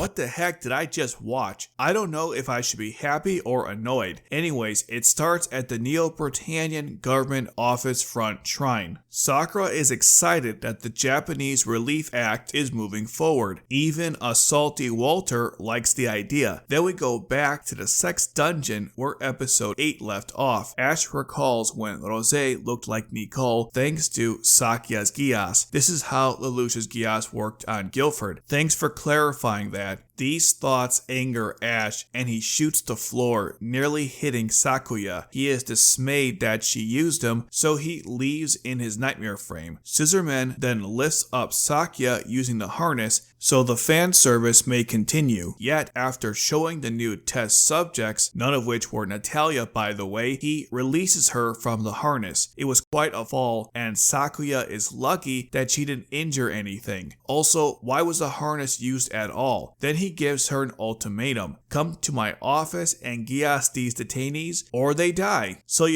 What the heck did I just watch? I don't know if I should be happy or annoyed. Anyways, it starts at the Neo-Britannian government office front shrine. Sakura is excited that the Japanese Relief Act is moving forward. Even a salty Walter likes the idea. Then we go back to the sex dungeon where episode 8 left off. Ash recalls when Roze looked like Nicole thanks to Sakya's Gias. This is how Lelouch's Gias worked on Guilford. Thanks for clarifying that. These thoughts anger Ash and he shoots the floor, nearly hitting Sakuya. He is dismayed that she used him, so he leaves in his nightmare frame. Scissorman then lifts up Sakya using the harness so the fan service may continue. Yet after showing the new test subjects, none of which were Natalia by the way, he releases her from the harness. It was quite a fall and Sakuya is lucky that she didn't injure anything. Also, why was the harness used at all? Then he gives her an ultimatum. Come to my office and Gias these detainees or they die. So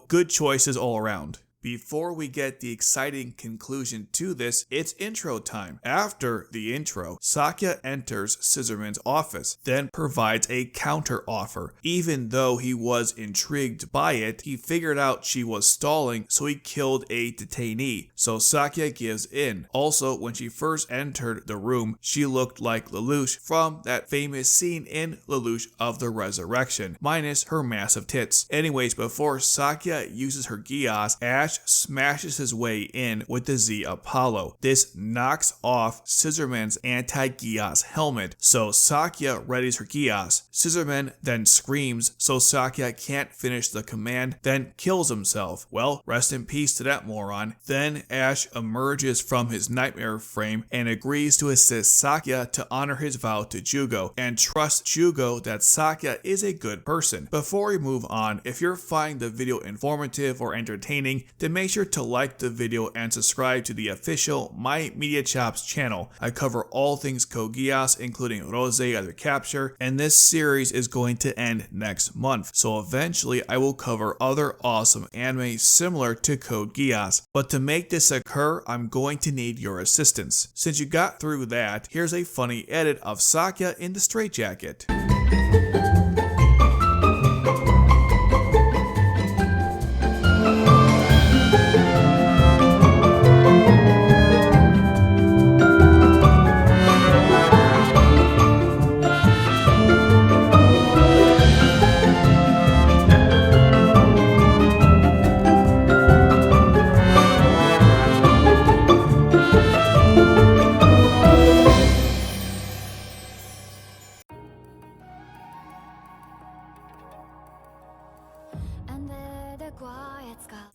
good choices all around. Before we get the exciting conclusion to this, it's intro time. After the intro, Sakya enters Scissorman's office, then provides a counter offer. Even though he was intrigued by it, he figured out she was stalling, so he killed a detainee. So Sakya gives in. Also, when she first entered the room, she looked like Lelouch from that famous scene in Lelouch of the Resurrection, minus her massive tits. Anyways, before Sakya uses her Gias, Ash smashes his way in with the Z Apollo. This knocks off Scissorman's anti-Gias helmet, so Sakya readies her Gias. Scissorman then screams, so Sakya can't finish the command, then kills himself. Well, rest in peace to that moron. Then Ash emerges from his nightmare frame and agrees to assist Sakya to honor his vow to Jugo, and trust Jugo that Sakya is a good person. Before we move on, if you're finding the video informative or entertaining, then make sure to like the video and subscribe to the official My Media Chops channel. I cover all things Code Geass, including Roze of Recapture, and this series is going to end next month, so eventually I will cover other awesome anime similar to Code Geass. But to make this occur, I'm going to need your assistance. Since you got through that, here's a funny edit of Sakya in the straitjacket.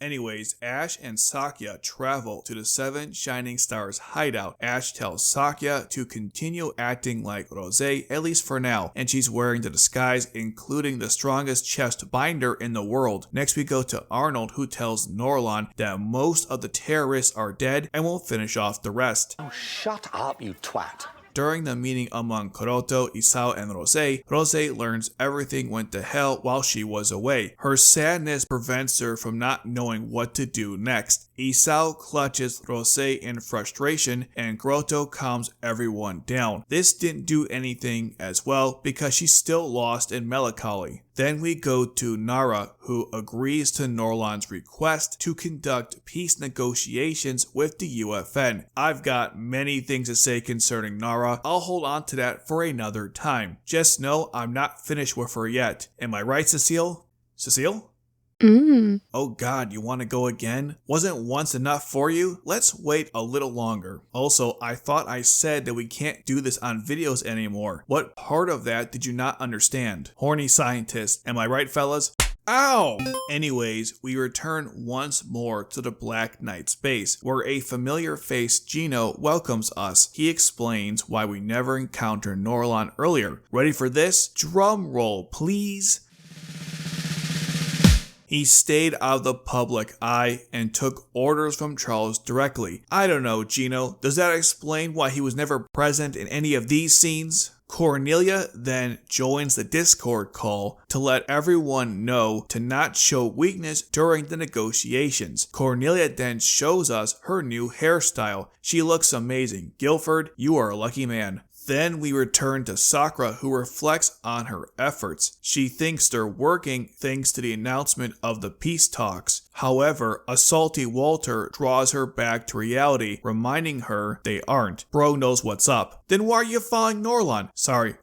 Anyways, Ash and Sakya travel to the Seven Shining Stars hideout. Ash tells Sakya to continue acting like Roze, at least for now, and she's wearing the disguise, including the strongest chest binder in the world. Next we go to Arnold, who tells Norlan that most of the terrorists are dead and will finish off the rest. Oh, shut up, you twat. During the meeting among Kuroto, Isao, and Roze learns everything went to hell while she was away. Her sadness prevents her from not knowing what to do next. Isao clutches Roze in frustration and Kuroto calms everyone down. This didn't do anything as well because she's still lost in melancholy. Then we go to Nara, who agrees to Norlan's request to conduct peace negotiations with the UFN. I've got many things to say concerning Nara. I'll hold on to that for another time. Just know I'm not finished with her yet. Am I right, Cecile? Cecile? Oh god, you want to go again? Wasn't once enough for you? Let's wait a little longer. Also, I thought I said that we can't do this on videos anymore. What part of that did you not understand? Horny scientist, am I right, fellas? Ow! Anyways, we return once more to the Black Knight's base, where a familiar face, Gino, welcomes us. He explains why we never encountered Norlan earlier. Ready for this? Drum roll, please. He stayed out of the public eye and took orders from Charles directly. I don't know, Gino, does that explain why he was never present in any of these scenes? Cornelia then joins the Discord call to let everyone know to not show weakness during the negotiations. Cornelia then shows us her new hairstyle. She looks amazing. Guilford, you are a lucky man. Then we return to Sakura, who reflects on her efforts. She thinks they're working thanks to the announcement of the peace talks. However, a salty Walter draws her back to reality, reminding her they aren't. Bro knows what's up. Then why are you following Norlon? Sorry,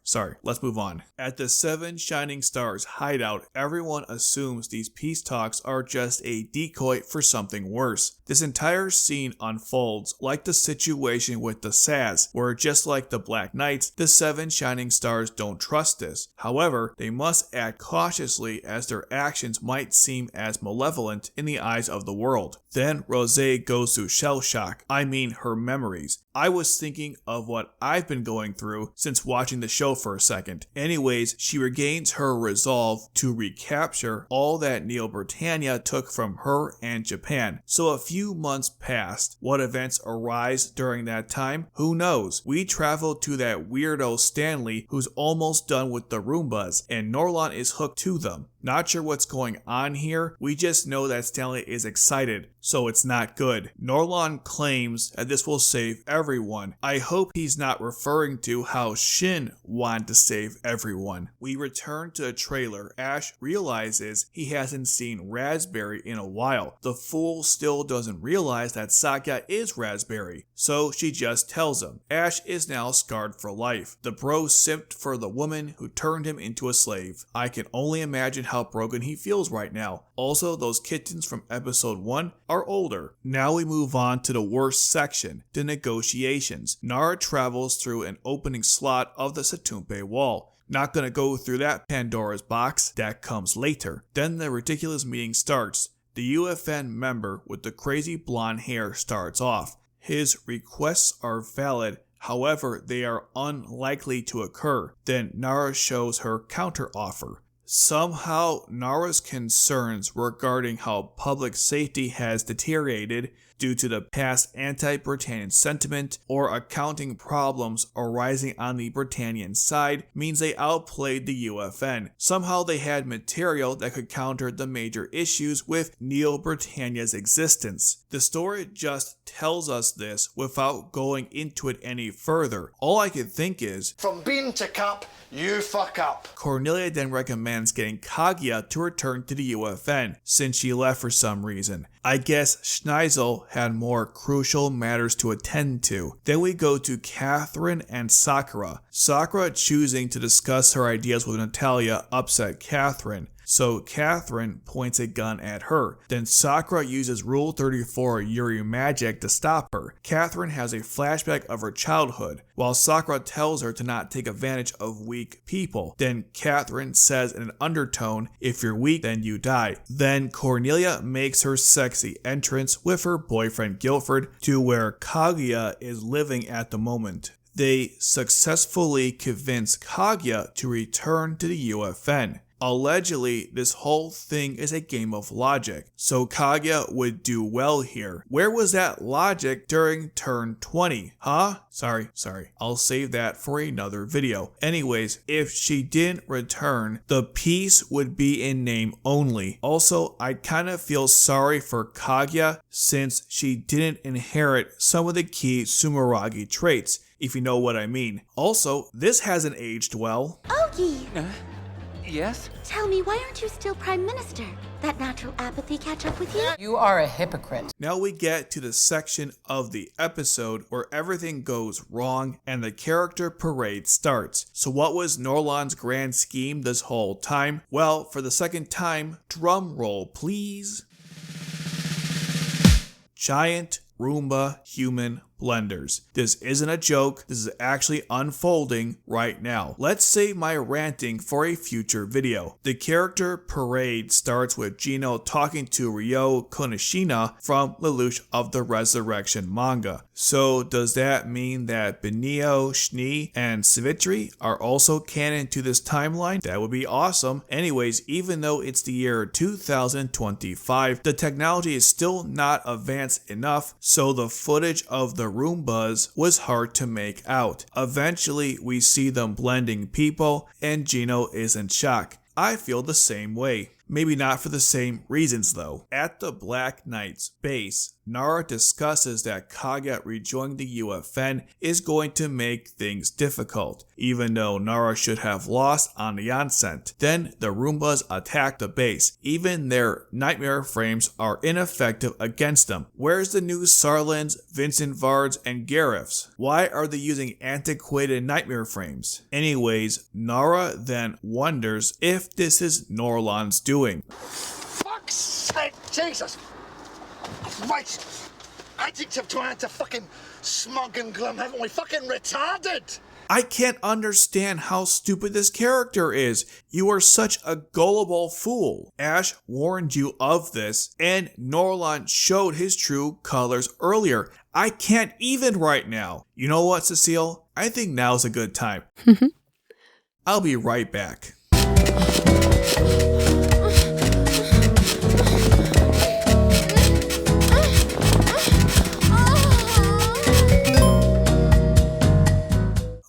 let's move on. At the Seven Shining Stars hideout, everyone assumes these peace talks are just a decoy for something worse. This entire scene unfolds like the situation with the Saz, where just like the Black Knights, the Seven Shining Stars don't trust this. However, they must act cautiously as their actions might seem as malevolent in the eyes of the world. Then Roze goes through shell shock. I mean her memories. I was thinking of what I've been going through since watching the show for a second. Anyways, she regains her resolve to recapture all that Neo Britannia took from her and Japan. So a few months passed. What events arise during that time? Who knows? We travel to that weirdo Stanley who's almost done with the Roombas, and Norlon is hooked to them. Not sure what's going on here, we just know that Stanley is excited, so it's not good. Norlon claims that this will save everyone. I hope he's not referring to how Shin wanted to save everyone. We return to the trailer. Ash realizes he hasn't seen Raspberry in a while. The fool still doesn't realize that Sakya is Raspberry, so she just tells him. Ash is now scarred for life. The bro simped for the woman who turned him into a slave. I can only imagine how broken he feels right now. Also, those kittens from episode 1 are older. Now we move on to the worst section, the negotiations. Nara travels through an opening slot of the Satumpe wall. Not gonna go through that Pandora's box, that comes later. Then the ridiculous meeting starts. The UFN member with the crazy blonde hair starts off. His requests are valid, however they are unlikely to occur. Then Nara shows her counteroffer. Somehow, Nara's concerns regarding how public safety has deteriorated due to the past anti-Britannian sentiment or accounting problems arising on the Britannian side means they outplayed the UFN. Somehow they had material that could counter the major issues with Neo-Britannia's existence. The story just tells us this without going into it any further. All I can think is, From bean to cup, you fuck up. Cornelia then recommends getting Kaguya to return to the UFN since she left for some reason. I guess Schneisel had more crucial matters to attend to. Then we go to Catherine and Sakura. Sakura choosing to discuss her ideas with Natalia upset Catherine, so Catherine points a gun at her. Then Sakura uses Rule 34 Yuri magic to stop her. Catherine has a flashback of her childhood, while Sakura tells her to not take advantage of weak people. Then Catherine says in an undertone, if you're weak, then you die. Then Cornelia makes her sexy entrance with her boyfriend Guilford to where Kaguya is living at the moment. They successfully convince Kaguya to return to the UFN. Allegedly, this whole thing is a game of logic, so Kaguya would do well here. Where was that logic during turn 20? Huh? Sorry. I'll save that for another video. Anyways, if she didn't return, the peace would be in name only. Also, I kinda feel sorry for Kaguya since she didn't inherit some of the key Sumeragi traits, if you know what I mean. Also, this hasn't aged well. Ogie! Yes? Tell me, why aren't you still Prime Minister? That natural apathy catch up with you? You are a hypocrite. Now we get to the section of the episode where everything goes wrong and the character parade starts. So what was Norlon's grand scheme this whole time? Well, for the second time, drum roll please. Giant Roomba human blenders. This isn't a joke, this is actually unfolding right now. Let's save my ranting for a future video. The character parade starts with Gino talking to Ryo Konishina from Lelouch of the Resurrection manga. So does that mean that Benio, Schnee, and Savitri are also canon to this timeline? That would be awesome. Anyways, even though it's the year 2025, the technology is still not advanced enough, so the footage of the Roombas was hard to make out. Eventually, we see them blending people, and Gino is in shock. I feel the same way. Maybe not for the same reasons though. At the Black Knight's base, Nara discusses that Kaga rejoining the UFN is going to make things difficult, even though Nara should have lost on the onset. Then the Roombas attack the base. Even their nightmare frames are ineffective against them. Where's the new Sarlans, Vincent Vards, and Garifs? Why are they using antiquated nightmare frames? Anyways, Nara then wonders if this is Norlan's doing. Fuck's sake, Jesus! Christ! Addicts have turned to fucking smug and glum, haven't we? Fucking retarded! I can't understand how stupid this character is. You are such a gullible fool. Ash warned you of this, and Norlan showed his true colors earlier. I can't even right now. You know what, Cecile? I think now's a good time. I'll be right back.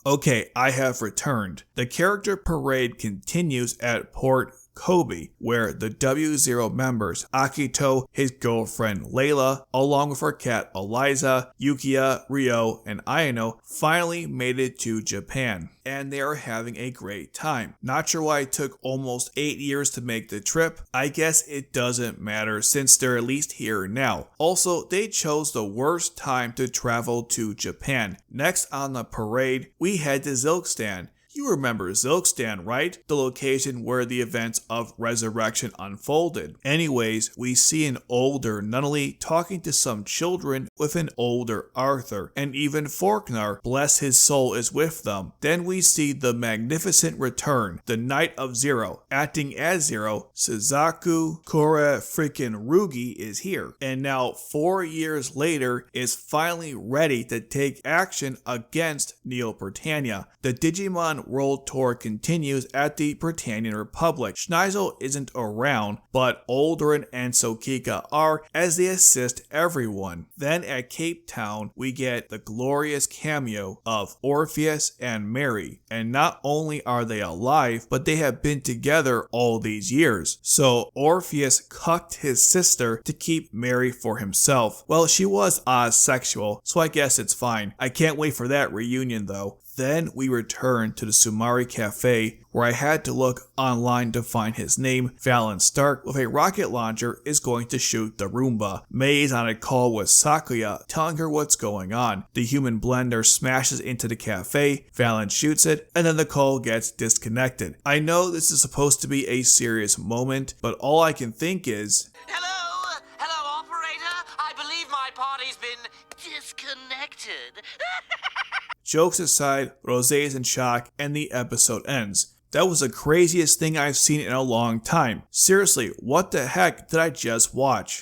Okay, I have returned. The character parade continues at Port Kobe, where the W0 members, Akito, his girlfriend Layla, along with her cat Eliza, Yukiya, Ryo, and Ayano, finally made it to Japan, and they are having a great time. Not sure why it took almost 8 years to make the trip. I guess it doesn't matter since they're at least here now. Also, they chose the worst time to travel to Japan. Next on the parade, we head to Zilkstan. You remember Zilkstan, right? The location where the events of Resurrection unfolded. Anyways, we see an older Nunnally talking to some children with an older Arthur, and even Forknar, bless his soul, is with them. Then we see the magnificent return, the Knight of Zero. Acting as Zero, Suzaku Kore freaking Rugi is here, and now 4 years later is finally ready to take action against Neo Britannia. The Digimon World Tour continues at the Britannian Republic. Schneizel isn't around, but Aldrin and Sokika are, as they assist everyone. Then at Cape Town, we get the glorious cameo of Orpheus and Mary. And not only are they alive, but they have been together all these years. So Orpheus cucked his sister to keep Mary for himself. Well, she was asexual, so I guess it's fine. I can't wait for that reunion though. Then we return to the Sumari Cafe, where I had to look online to find his name. Valen Stark, with a rocket launcher, is going to shoot the Roomba. Mei is on a call with Sakuya, telling her what's going on. The human blender smashes into the cafe, Valen shoots it, and then the call gets disconnected. I know this is supposed to be a serious moment, but all I can think is, Hello? Hello, operator? I believe my party's been disconnected. jokes aside, Roze is in shock, and the episode ends. That was the craziest thing I've seen in a long time. Seriously, what the heck did I just watch?